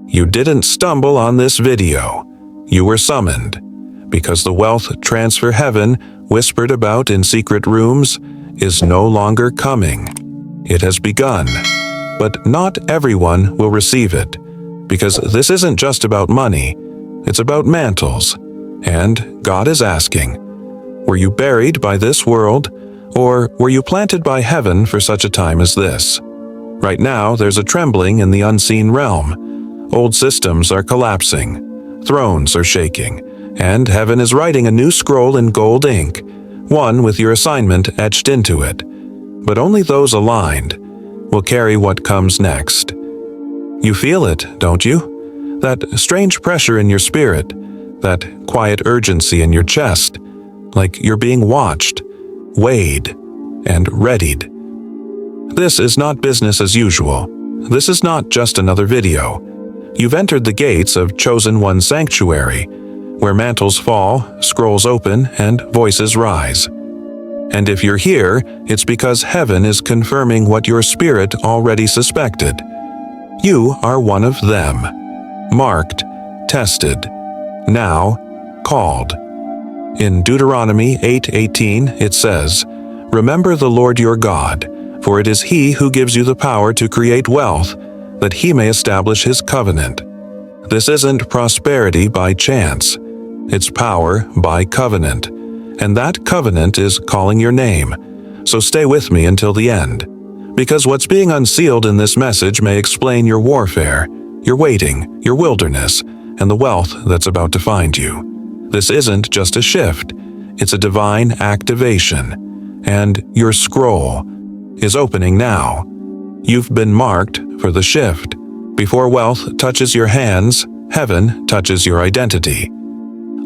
You didn't stumble on this video. You were summoned, because the wealth transfer heaven whispered about in secret rooms is no longer coming. It has begun, but not everyone will receive it, because this isn't just about money, it's about mantles. And God is asking, were you buried by this world, or were you planted by heaven for such a time as this? Right now, there's a trembling in the unseen realm. Old systems are collapsing, thrones are shaking, and heaven is writing a new scroll in gold ink, one with your assignment etched into it. But only those aligned will carry what comes next. You feel it, don't you? That strange pressure in your spirit, that quiet urgency in your chest, like you're being watched, weighed, and readied. This is not business as usual. This is not just another video. You've entered the gates of Chosen One Sanctuary, where mantles fall, scrolls open, and voices rise. And if you're here, it's because heaven is confirming what your spirit already suspected. You are one of them, marked, tested, now called. In Deuteronomy 8:18, it says, "Remember the Lord your God, for it is He who gives you the power to create wealth, that He may establish His covenant." This isn't prosperity by chance. It's power by covenant. And that covenant is calling your name. So stay with me until the end. Because what's being unsealed in this message may explain your warfare, your waiting, your wilderness, and the wealth that's about to find you. This isn't just a shift. It's a divine activation. And your scroll is opening now. You've been marked for the shift. Before wealth touches your hands, heaven touches your identity.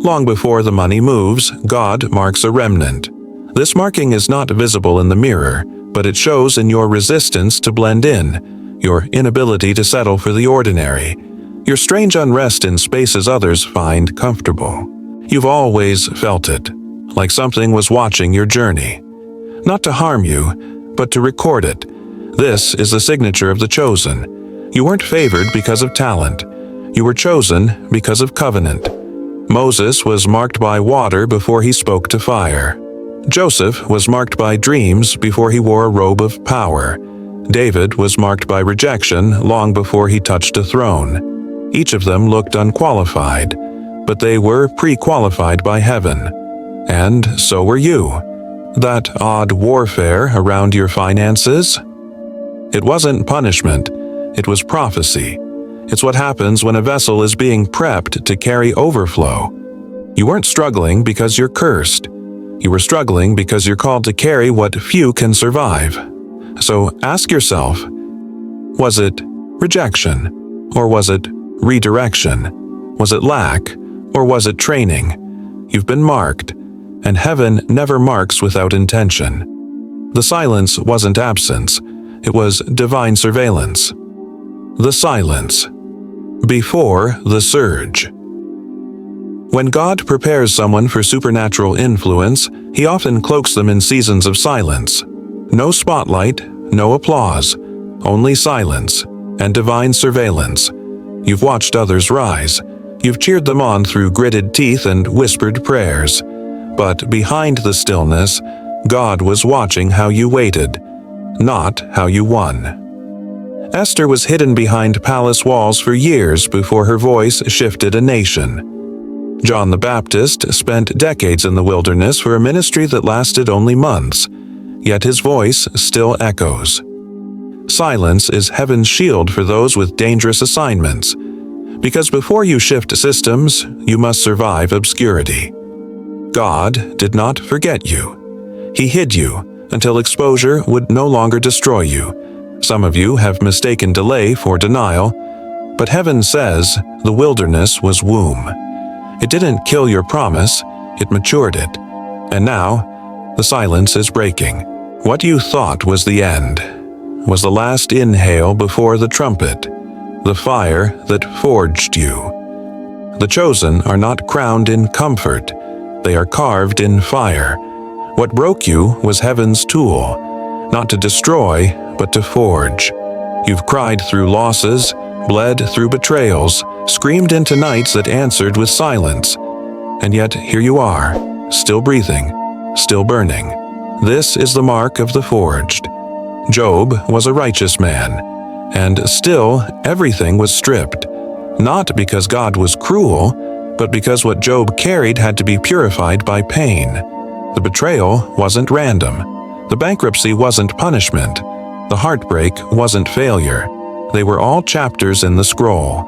Long before the money moves, God marks a remnant. This marking is not visible in the mirror, but it shows in your resistance to blend in, your inability to settle for the ordinary, your strange unrest in spaces others find comfortable. You've always felt it, like something was watching your journey. Not to harm you, but to record it. This is the signature of the chosen. You weren't favored because of talent. You were chosen because of covenant. Moses was marked by water before he spoke to fire. Joseph was marked by dreams before he wore a robe of power. David was marked by rejection long before he touched a throne. Each of them looked unqualified, but they were pre-qualified by heaven. And so were you. That odd warfare around your finances? It wasn't punishment, it was prophecy. It's what happens when a vessel is being prepped to carry overflow. You weren't struggling because you're cursed. You were struggling because you're called to carry what few can survive. So ask yourself, was it rejection? Or was it redirection? Was it lack? Or was it training? You've been marked, and heaven never marks without intention. The silence wasn't absence. It was divine surveillance. The silence. Before the surge. When God prepares someone for supernatural influence, He often cloaks them in seasons of silence. No spotlight, no applause, only silence and divine surveillance. You've watched others rise. You've cheered them on through gritted teeth and whispered prayers. But behind the stillness, God was watching how you waited, not how you won. Esther was hidden behind palace walls for years before her voice shifted a nation. John the Baptist spent decades in the wilderness for a ministry that lasted only months, yet his voice still echoes. Silence is heaven's shield for those with dangerous assignments, because before you shift systems, you must survive obscurity. God did not forget you. He hid you until exposure would no longer destroy you. Some of you have mistaken delay for denial, but heaven says the wilderness was womb. It didn't kill your promise, it matured it. And now, the silence is breaking. What you thought was the end was the last inhale before the trumpet, the fire that forged you. The chosen are not crowned in comfort, they are carved in fire. What broke you was heaven's tool, not to destroy, but to forge. You've cried through losses, bled through betrayals, screamed into nights that answered with silence. And yet here you are, still breathing, still burning. This is the mark of the forged. Job was a righteous man, and still everything was stripped, not because God was cruel, but because what Job carried had to be purified by pain. The betrayal wasn't random. The bankruptcy wasn't punishment. The heartbreak wasn't failure. They were all chapters in the scroll.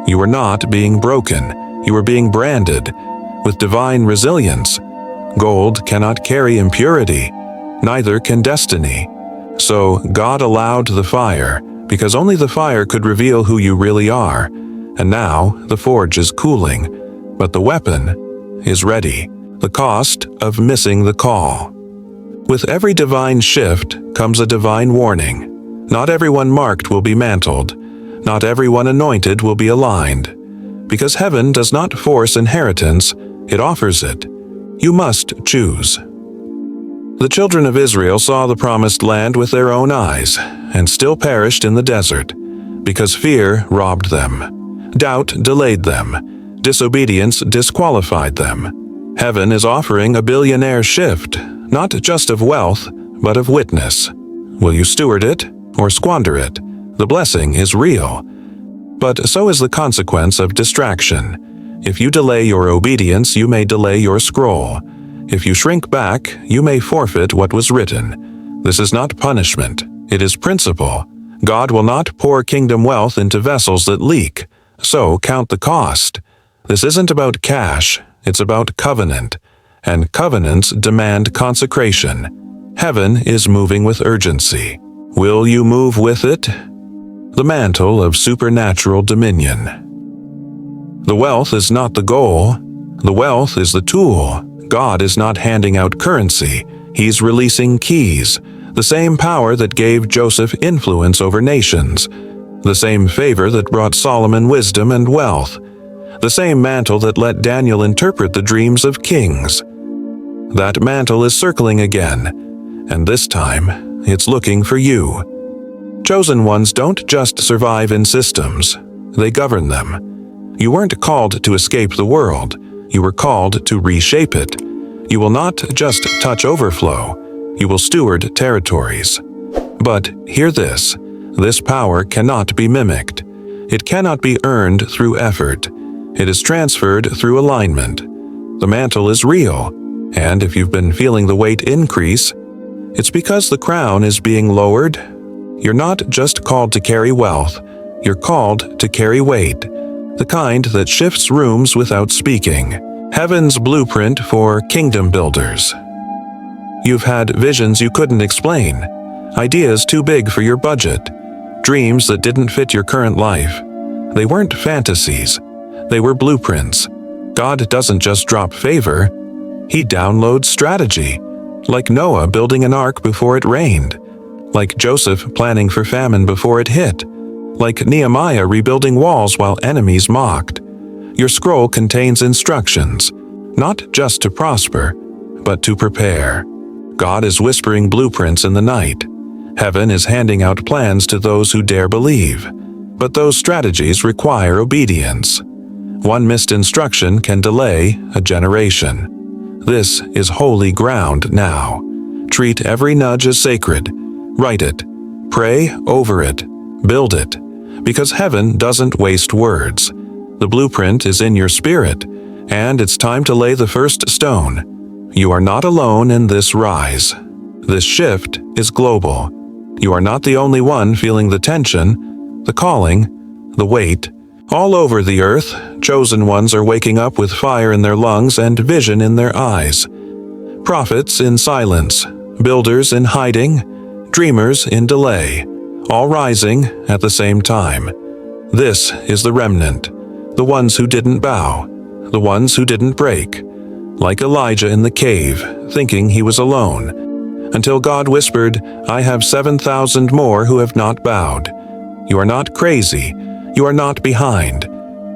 You were not being broken. You were being branded with divine resilience. Gold cannot carry impurity, neither can destiny. So God allowed the fire, because only the fire could reveal who you really are. And now the forge is cooling, but the weapon is ready. The cost of missing the call. With every divine shift comes a divine warning. Not everyone marked will be mantled. Not everyone anointed will be aligned. Because heaven does not force inheritance, it offers it. You must choose. The children of Israel saw the promised land with their own eyes, and still perished in the desert, because fear robbed them. Doubt delayed them. Disobedience disqualified them. Heaven is offering a billionaire shift, not just of wealth, but of witness. Will you steward it or squander it? The blessing is real. But so is the consequence of distraction. If you delay your obedience, you may delay your scroll. If you shrink back, you may forfeit what was written. This is not punishment. It is principle. God will not pour kingdom wealth into vessels that leak. So count the cost. This isn't about cash. It's about covenant. And covenants demand consecration. Heaven is moving with urgency. Will you move with it? The mantle of supernatural dominion. The wealth is not the goal. The wealth is the tool. God is not handing out currency. He's releasing keys. The same power that gave Joseph influence over nations. The same favor that brought Solomon wisdom and wealth. The same mantle that let Daniel interpret the dreams of kings. That mantle is circling again, and this time it's looking for you. Chosen ones don't just survive in systems, they govern them. You weren't called to escape the world, you were called to reshape it. You will not just touch overflow, you will steward territories. But hear this power cannot be mimicked. It cannot be earned through effort. It is transferred through alignment. The mantle is real, and if you've been feeling the weight increase, it's because the crown is being lowered. You're not just called to carry wealth, you're called to carry weight, the kind that shifts rooms without speaking. Heaven's blueprint for kingdom builders. You've had visions you couldn't explain, ideas too big for your budget, dreams that didn't fit your current life. They weren't fantasies, they were blueprints. God doesn't just drop favor, He downloads strategy, like Noah building an ark before it rained, like Joseph planning for famine before it hit, like Nehemiah rebuilding walls while enemies mocked. Your scroll contains instructions, not just to prosper, but to prepare. God is whispering blueprints in the night. Heaven is handing out plans to those who dare believe. But those strategies require obedience. One missed instruction can delay a generation. This is holy ground now. Treat every nudge as sacred. Write it. Pray over it. Build it. Because heaven doesn't waste words. The blueprint is in your spirit, and it's time to lay the first stone. You are not alone in this rise. This shift is global. You are not the only one feeling the tension, the calling, the weight. All over the earth, chosen ones are waking up with fire in their lungs and vision in their eyes. Prophets in silence, builders in hiding, dreamers in delay, all rising at the same time. This is the remnant. The ones who didn't bow, the ones who didn't break, like Elijah in the cave, thinking he was alone, until God whispered, "I have 7,000 more who have not bowed." You are not crazy, you are not behind.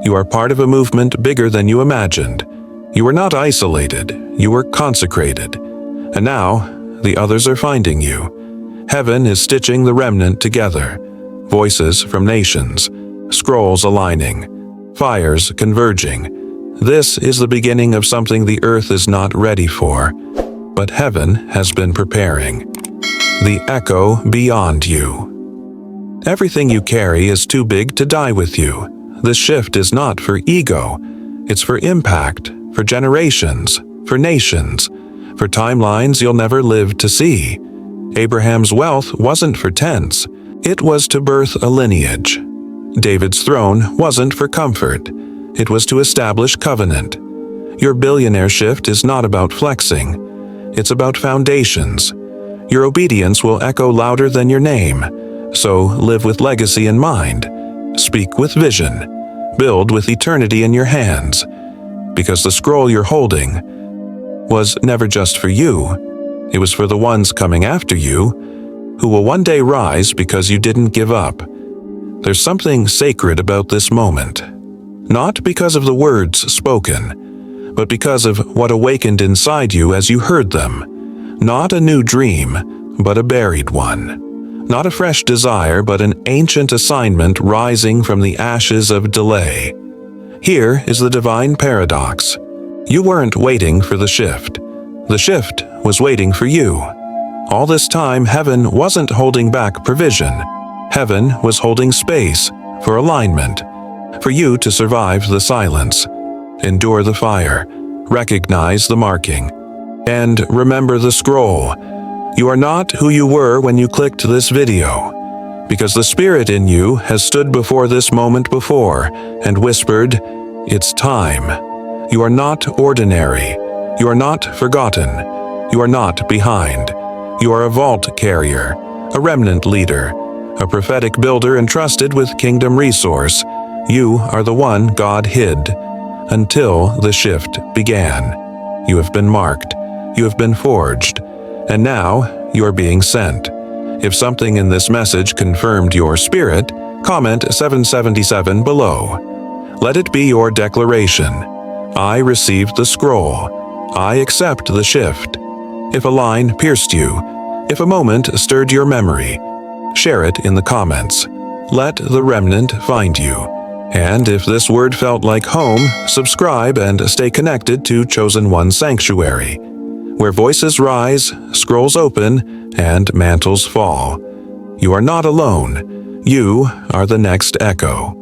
You are part of a movement bigger than you imagined. You were not isolated, you were consecrated. And now, the others are finding you. Heaven is stitching the remnant together. Voices from nations, scrolls aligning, fires converging. This is the beginning of something the earth is not ready for, but heaven has been preparing. The echo beyond you. Everything you carry is too big to die with you. This shift is not for ego. It's for impact, for generations, for nations, for timelines you'll never live to see. Abraham's wealth wasn't for tents. It was to birth a lineage. David's throne wasn't for comfort. It was to establish covenant. Your billionaire shift is not about flexing. It's about foundations. Your obedience will echo louder than your name. So live with legacy in mind. Speak with vision. Build with eternity in your hands. Because the scroll you're holding was never just for you. It was for the ones coming after you, who will one day rise because you didn't give up. There's something sacred about this moment. Not because of the words spoken, but because of what awakened inside you as you heard them. Not a new dream, but a buried one. Not a fresh desire, but an ancient assignment rising from the ashes of delay. Here is the divine paradox. You weren't waiting for the shift. The shift was waiting for you. All this time, heaven wasn't holding back provision. Heaven was holding space for alignment, for you to survive the silence, endure the fire, recognize the marking, and remember the scroll. You are not who you were when you clicked this video, because the Spirit in you has stood before this moment before and whispered, "It's time." You are not ordinary. You are not forgotten. You are not behind. You are a vault carrier, a remnant leader, a prophetic builder entrusted with kingdom resource. You are the one God hid until the shift began. You have been marked. You have been forged. And now you are being sent. If something in this message confirmed your spirit, comment 777 below. Let it be your declaration. I received the scroll. I accept the shift. If a line pierced you, if a moment stirred your memory, share it in the comments. Let the remnant find you. And if this word felt like home, subscribe and stay connected to Chosen One Sanctuary, where voices rise, scrolls open, and mantles fall. You are not alone. You are the next echo.